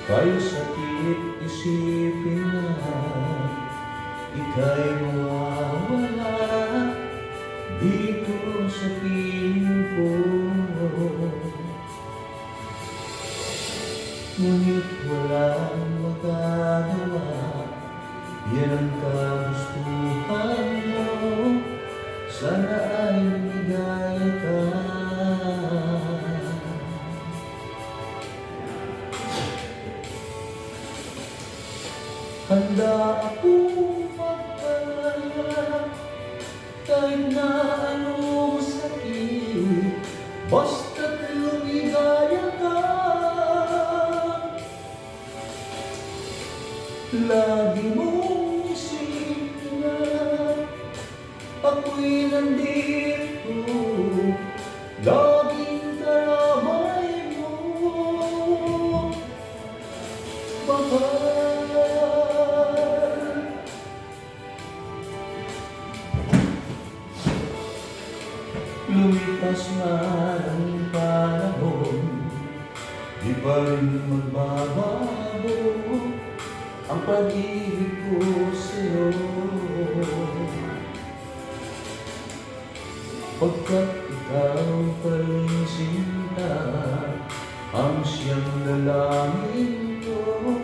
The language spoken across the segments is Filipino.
Kaya sakit isipin na ika'y mawawala dito sa piling ko. Ngunit walang magagawa, yan ang kagustuhan mo. Sana ay lumigaya ka. Handa akong magpalaya kahit na anong sakit, basta't lumigaya ka. Lagi mong isipin na ako'y nandito, laging karamay mo, mahal. Lumipas man ang panahon, di pa rin magbabago ang pag-ibig ko sa'yo. Pagkat ikaw pa rin sinta, ang siyang dalangin ko.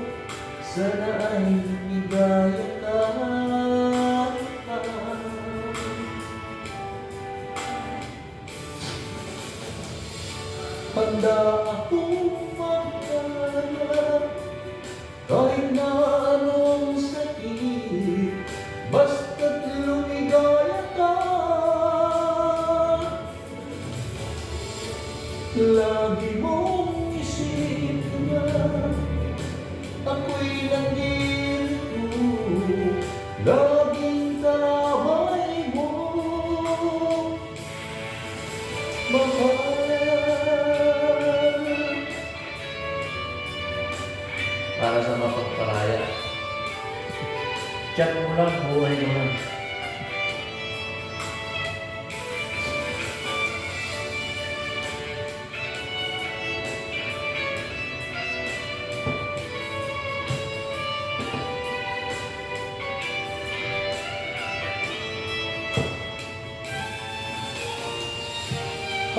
Sana ay lumigaya ka. Handa akong magdala kahit na anong sakit, basta't lumigaya ka. Lagi mong isipin na ako'y nandito, laging karamay mo, mahal. Para sa mapagpalaya, chat mo lang, buhay mo lang.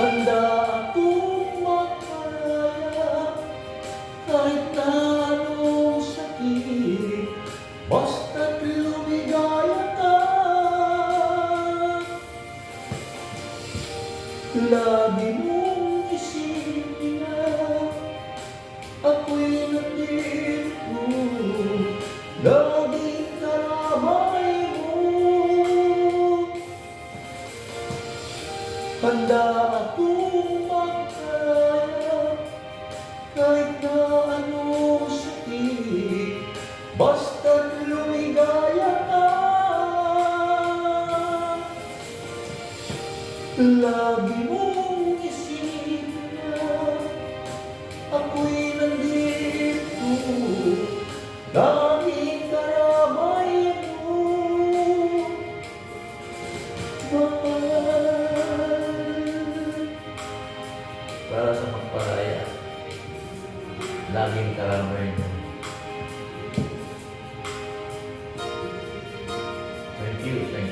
Handa akong magpalaya kahit na anong sakit, basta't lumigaya ka. Lagi mong isipin na ako'y nandito, laging karamay mo. Handa akong magpalaya kahit na anong sakit, basta't lumigaya ka. Lagi mong isipin na ako'y nandito, laging karamay mo, mahal. Para sa magpalaya, laging karamay mo. Thank you.